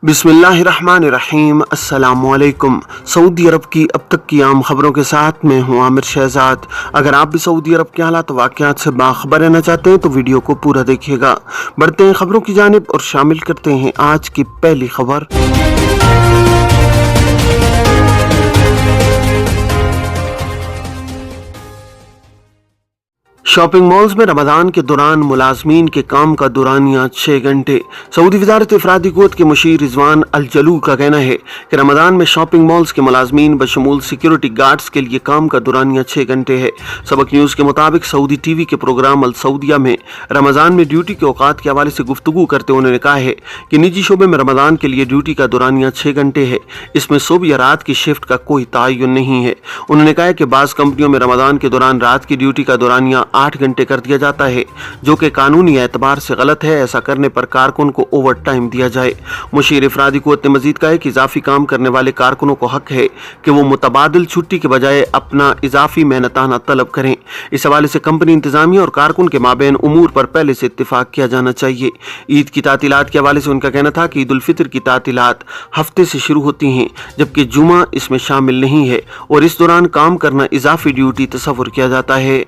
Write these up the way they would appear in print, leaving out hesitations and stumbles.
बिस्मिल्लाहिर्रहमानिर्रहीम। अस्सलामुअलैकुम। सऊदी अरब की अब तक की आम खबरों के साथ मैं हूं आमिर शहजाद। अगर आप भी सऊदी अरब के हालात वाक़यात से बाखबर रहना चाहते हैं तो वीडियो को पूरा देखिएगा। बढ़ते हैं खबरों की जानिब और शामिल करते हैं आज की पहली खबर। शॉपिंग मॉल्स में रमज़ान के दौरान मुलाजमीन के काम का दुरानिया 6 घंटे। सऊदी वज़ारत इफ़रादी क़ुव्वत के मुशीर रिजवान अल जलूल का कहना है कि रमज़ान में शॉपिंग मॉल्स के मुलाजमीन बशमूल सिक्योरिटी गार्ड्स के लिए काम का दुरानिया 6 घंटे है। सबक न्यूज़ के मुताबिक सऊदी टीवी के प्रोग्राम अल सऊदिया में रमज़ान में ड्यूटी के औकात के हवाले से गुफ्तगू करते हुए उन्होंने कहा है कि निजी शोबे में रमज़ान के लिए ड्यूटी का दुरानिया 6 घंटे है। इसमें सुबह या रात की शिफ्ट का कोई तयन नहीं है। उन्होंने कहा कि बाज़ कंपनियों में रमज़ान के दौरान रात की ड्यूटी का दुरानिया 8 घंटे कर दिया जाता है, जो कि कानूनी एतबार से गलत है। ऐसा करने पर कारकुन को ओवर टाइम दिया जाए। मुशीर इफ़रादी क़ुव्वत ने मजीद कहा है कि इजाफी काम करने वाले कारकुनों को हक है कि वो मुतबादिल छुट्टी के बजाय अपना इजाफी मेहनताना तलब करें। इस हवाले से कंपनी इंतजामिया और कारकुन के माबैन उमूर पर पहले से इत्तिफाक किया जाना चाहिए। ईद की तातीलात के हवाले से उनका कहना था कि ईद उल फितर की तातीलात हफ्ते से शुरू होती हैं, जबकि जुमा इसमें शामिल नहीं है और इस दौरान काम करना इजाफी ड्यूटी तस्वुर किया जाता है।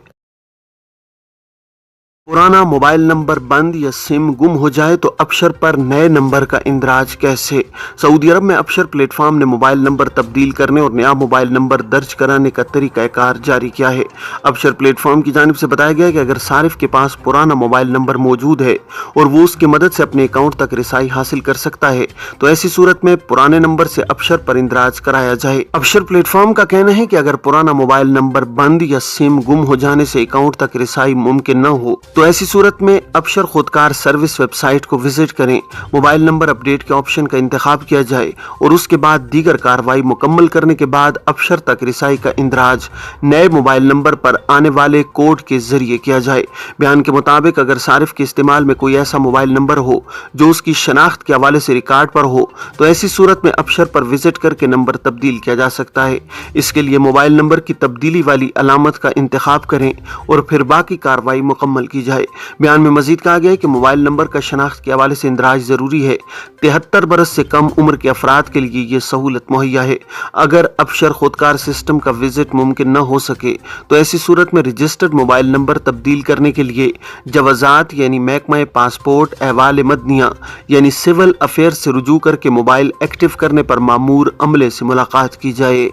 पुराना मोबाइल नंबर बंद या सिम गुम हो जाए तो अबशर पर नए नंबर का इंदराज कैसे। सऊदी अरब में अबशर प्लेटफॉर्म ने मोबाइल नंबर तब्दील करने और नया मोबाइल नंबर दर्ज कराने का तरीक़ाकार जारी किया है। अबशर प्लेटफॉर्म की जानिब से बताया गया कि अगर सारिफ के पास पुराना मोबाइल नंबर मौजूद है और वो उसकी मदद से अपने अकाउंट तक रिसाई हासिल कर सकता है तो ऐसी सूरत में पुराने नंबर से अबशर पर इंदराज कराया जाए। अबशर प्लेटफॉर्म का कहना है कि अगर पुराना मोबाइल नंबर बंद या सिम गुम हो जाने से अकाउंट तक रिसाई मुमकिन न हो तो ऐसी सूरत में अबशर खुदकार सर्विस वेबसाइट को विजिट करें, मोबाइल नंबर अपडेट के ऑप्शन का इंतखाब किया जाए और उसके बाद दीगर कार्रवाई मुकम्मल करने के बाद अबशर तक रिसाई का इंदराज नए मोबाइल नंबर पर आने वाले कोड के जरिए किया जाए। बयान के मुताबिक अगर सारिफ के इस्तेमाल में कोई ऐसा मोबाइल नंबर हो जो उसकी शनाख्त के हवाले से रिकॉर्ड पर हो तो ऐसी सूरत में अबशर पर विजिट करके नंबर तब्दील किया जा सकता है। इसके लिए मोबाइल नंबर की तब्दीली वाली अलामत का इंतखाब करें और फिर बाकी कार्रवाई मुकम्मल की जाए। बयान में मजीद कहा गया है कि मोबाइल नंबर का शनाख्त के हवाले से इंदराज जरूरी है। 73 बरस से कम उम्र के अफराद के लिए ये सहूलत मुहैया है। अगर अबशर खुदकार सिस्टम का विजिट मुमकिन न हो सके तो ऐसी सूरत में रजिस्टर्ड मोबाइल नंबर तब्दील करने के लिए जवाजात यानी महकमा पासपोर्ट अहवाल मदनिया यानी सिविल अफेयर्स से रुजू करके मोबाइल एक्टिव करने पर मामूर अमले से मुलाकात की जाए।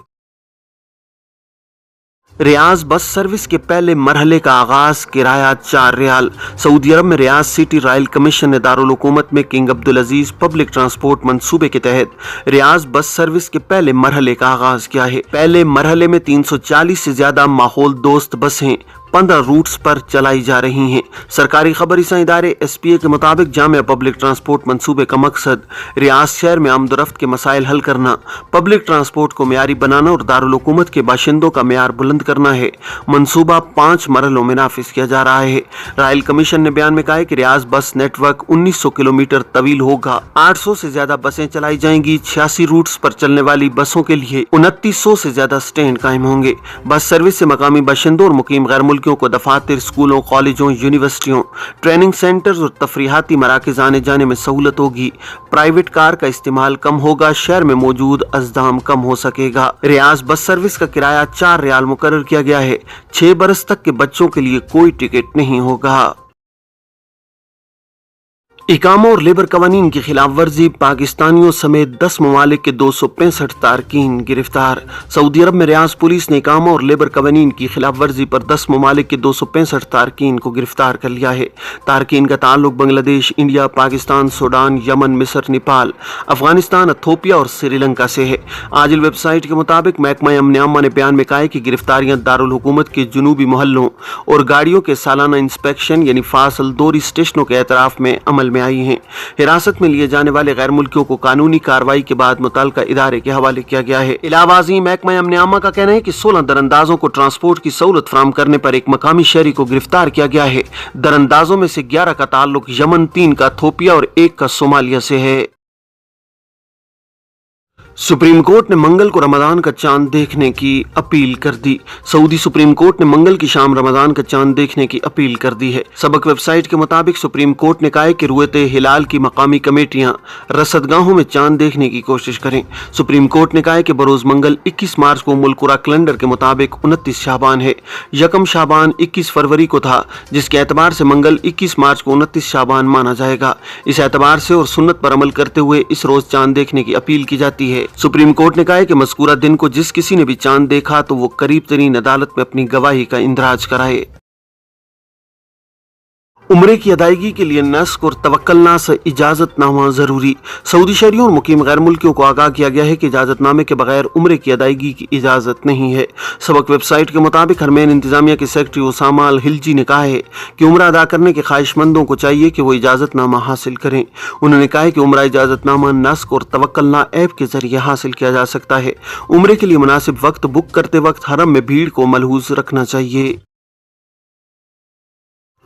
रियाज बस सर्विस के पहले मरहले का आगाज, किराया 4 रियाल। सऊदी अरब में रियाज सिटी रॉयल कमीशन ने दारुल हुकूमत में किंग अब्दुल अजीज पब्लिक ट्रांसपोर्ट मंसूबे के तहत रियाज बस सर्विस के पहले मरहले का आगाज किया है। पहले मरहले में 340 से ज्यादा माहौल दोस्त बसें 15 रूट्स पर चलाई जा रही हैं। सरकारी खबरसां इदारे SPA के मुताबिक जामिया पब्लिक ट्रांसपोर्ट मंसूबे का मकसद रियाज शहर में आमदोरफ्त के मसाइल हल करना, पब्लिक ट्रांसपोर्ट को मियारी बनाना और दारुल हुकूमत के बाशिंदों का मियार बुलंद करना है। मंसूबा 5 मरहलों में नाफिज किया जा रहा है। रॉयल कमीशन ने बयान में कहा है कि रियाज बस नेटवर्क 1900 किलोमीटर तवील होगा। 800 से ज्यादा बसें चलाई जाएंगी। 86 रूट्स पर चलने वाली बसों के लिए 2900 से ज्यादा स्टैंड कायम होंगे। बस सर्विस से मकामी बाशिंदों और मुकीम गैर मुल्कियों को दफातर, स्कूलों, कॉलेजों, यूनिवर्सिटियों, ट्रेनिंग सेंटर्स और तफरीहाती मराकज आने जाने में सहूलत होगी। प्राइवेट कार का इस्तेमाल कम होगा। शहर में मौजूद अज़दाम कम हो सकेगा। रियाज बस सर्विस का किराया 4 रियाल मुकर्रर किया गया है। 6 बरस तक के बच्चों के लिए कोई टिकट नहीं होगा। इकामा और लेबर कवानीन की खिलाफ वर्जी, पाकिस्तानियों समेत 10 ममालिक के 265 तारकीन गिरफ्तार। सऊदी अरब में रियाज पुलिस ने इकामा और लेबर कवानीन की खिलाफ वर्जी पर 10 ममालिक के 265 तारकीन को गिरफ्तार कर लिया है। तारकीन का ताल्लुक Bangladesh, India, Pakistan, Sudan, Yemen, मिस्र, नेपाल, अफगानिस्तान, इथोपिया और श्रीलंका से है। आजिल वेबसाइट के मुताबिक महकमा अमन ने बयान में कहा है कि गिरफ्तारियां दारुल हुकूमत के जुनूबी मोहल्लों और गाड़ियों के सालाना इंस्पेक्शन यानी फासल दोरी स्टेशनों के एतराफ में अमल में आई हैं। हिरासत में लिए जाने वाले गैर मुल्कियों को कानूनी कार्रवाई के बाद मुतल्लिका इदारे के हवाले किया गया है। इलाहाबादी महकमा अमन का कहना है कि 16 दरअंदाजों को ट्रांसपोर्ट की सहूलत फराहम करने पर एक मकामी शहरी को गिरफ्तार किया गया है। दरअंदाजों में से 11 का ताल्लुक यमन, 3 का इथोपिया और 1 का सोमालिया से है। सुप्रीम कोर्ट ने मंगल को रमजान का चांद देखने की अपील कर दी। सऊदी सुप्रीम कोर्ट ने मंगल की शाम रमजान का चांद देखने की अपील कर दी है। सबक वेबसाइट के मुताबिक सुप्रीम कोर्ट ने कहा है कि रुयते हिलाल की मकामी कमेटियां रसदगाहों में चांद देखने की कोशिश करें। सुप्रीम कोर्ट ने कहा है कि बरोज मंगल 21 मार्च को मुल्कुरा कैलेंडर के मुताबिक 29 शाबान है। यकम शाबान 21 फरवरी को था, जिसके एतबार से मंगल 21 मार्च को 29 शाबान माना जाएगा। इस एतबार से और सुन्नत पर अमल करते हुए इस रोज चांद देखने की अपील की जाती है। सुप्रीम कोर्ट ने कहा है कि मज़कूरा दिन को जिस किसी ने भी चांद देखा तो वो करीब तरीन अदालत में अपनी गवाही का इंदराज कराए। उम्रे की अदायगी के लिए नस्क और तवक्कलना से इजाज़तनामा ज़रूरी। सऊदी शहरियों और मुकीम गैर मुल्कियों को आगाह किया गया है कि इजाज़तनामे के बगैर उम्रे की अदायगी की इजाज़त नहीं है। सबक वेबसाइट के मुताबिक हरमैन इंतज़ामिया के सेक्रेटरी उसामा अल हिल्जी ने कहा है कि उम्रा अदा करने के ख्वाहिशमंदों को चाहिए कि वो इजाज़तनामा हासिल करें। उन्होंने कहा है कि उम्रा इजाज़तनामा नस्क और तवक्कलना ऐप के ज़रिए हासिल किया जा सकता है। उम्रे के लिए मुनासिब वक्त बुक करते वक्त हरम में भीड़ को मलहूज़ रखना चाहिए।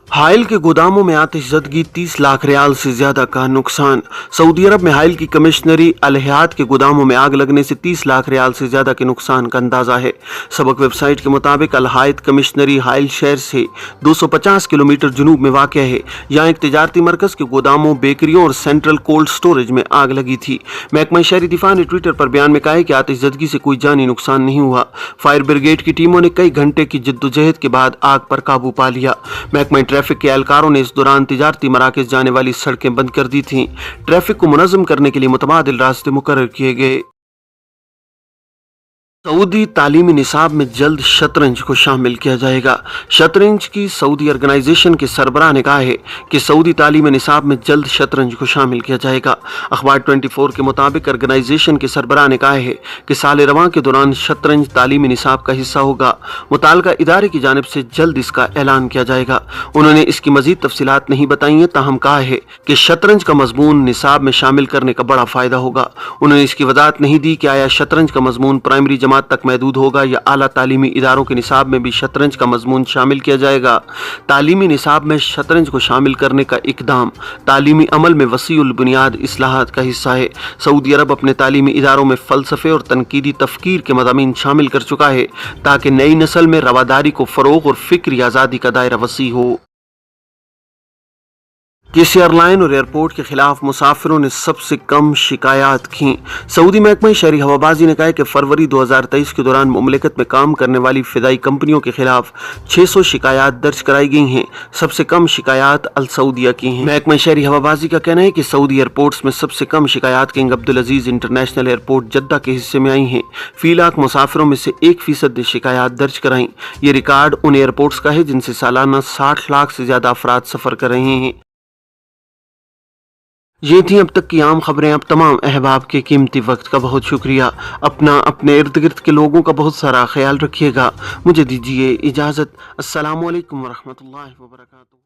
हाइल के गोदामों में आतिशज़दगी 30 लाख रियाल से ज्यादा का नुकसान। सऊदी अरब में हाइल की कमिश्नरी अल हयात के गोदामों में आग लगने से 30 लाख रियाल से ज्यादा के नुकसान का अंदाजा है। सबक वेबसाइट के मुताबिक अल हयात कमिश्नरी हाइल शहर से 250 किलोमीटर जुनूब में वाक़ है। यहाँ एक तिजारती मरकज के गोदामों, बेकरियों और सेंट्रल कोल्ड स्टोरेज में आग लगी थी। महकमा शहरी दिफा ने ट्विटर पर बयान में कहा है कि आतिशज़दगी से कोई जानी नुकसान नहीं हुआ। फायर ब्रिगेड की टीमों ने कई घंटे की जद्दोजहद के बाद आग पर काबू पा लिया। महकमा ट्रैफिक के एहलकारों ने इस दौरान तिजारती मराकज जाने वाली सड़कें बंद कर दी थीं। ट्रैफिक को मुनज़्ज़म करने के लिए मुतबादिल रास्ते मुकर्रर किए गए। सऊदी तालीमी निसाब में जल्द शतरंज को शामिल किया जाएगा। शतरंज की सऊदी ऑर्गेनाइजेशन के सरबराह ने कहा है कि सऊदी तालीमी निसाब में जल्द शतरंज को शामिल किया जाएगा। अखबार 24 के मुताबिक ऑर्गेनाइजेशन के सरबराह ने कहा है कि साल रवां के दौरान शतरंज तालीमी निसाब का हिस्सा होगा। मुताल्लिका इदारे की जानिब से जल्द इसका ऐलान किया जाएगा। उन्होंने इसकी मजीद तफसीलात नहीं बताई हैं, ताहम कहा है कि शतरंज का मजमून निसाब में शामिल करने का बड़ा फायदा होगा। उन्होंने इसकी वजाहत नहीं दी कि आया शतरंज का मजमून प्राइमरी जमात तक महदूद होगा या आला तालीमी इदारों के निसाब में भी शतरंज का मजमून शामिल किया जाएगा। तालीमी निसाब में शतरंज को शामिल करने का इकदाम तालीमी अमल में वसीउल बुनियाद इस्लाहात का हिस्सा है। सऊदी अरब अपने तालीमी इदारों में फ़लसफ़े और तनकीदी तफ़कीर के मज़ामीन शामिल कर चुका है ताकि नई नस्ल में रवादारी को फ़रोग़ और फ़िक्री आज़ादी का दायरा वसी हो। किसी एयरलाइन और एयरपोर्ट के खिलाफ मुसाफिरों ने सबसे कम शिकायत की। सऊदी महकमा शहरी हवाबाजी ने कहा है कि फरवरी 2023 के दौरान मुमलिकत में काम करने वाली फ़िदाई कंपनियों के खिलाफ 600 शिकायत दर्ज कराई गई हैं। सबसे कम शिकायत अल सऊदिया की हैं। महकमा शहरी हवाबाजी का कहना है कि सऊदी एयरपोर्ट्स में सबसे कम शिकायत किंग अब्दुल अजीज़ इंटरनेशनल एयरपोर्ट जद्दा के हिस्से में आई हैं। फी लाख मुसाफिरों में से 1% ने शिकायत दर्ज कराई। ये रिकॉर्ड उन एयरपोर्ट्स का है जिनसे सालाना 60 लाख से ज़्यादा अफराद सफ़र कर रहे हैं। ये थी अब तक की आम खबरें। अब तमाम अहबाब के कीमती वक्त का बहुत शुक्रिया। अपने इर्द गिर्द के लोगों का बहुत सारा ख्याल रखिएगा। मुझे दीजिए इजाज़त। अस्सलामु अलैकुम वरहमतुल्लाहि वबरकातुहू।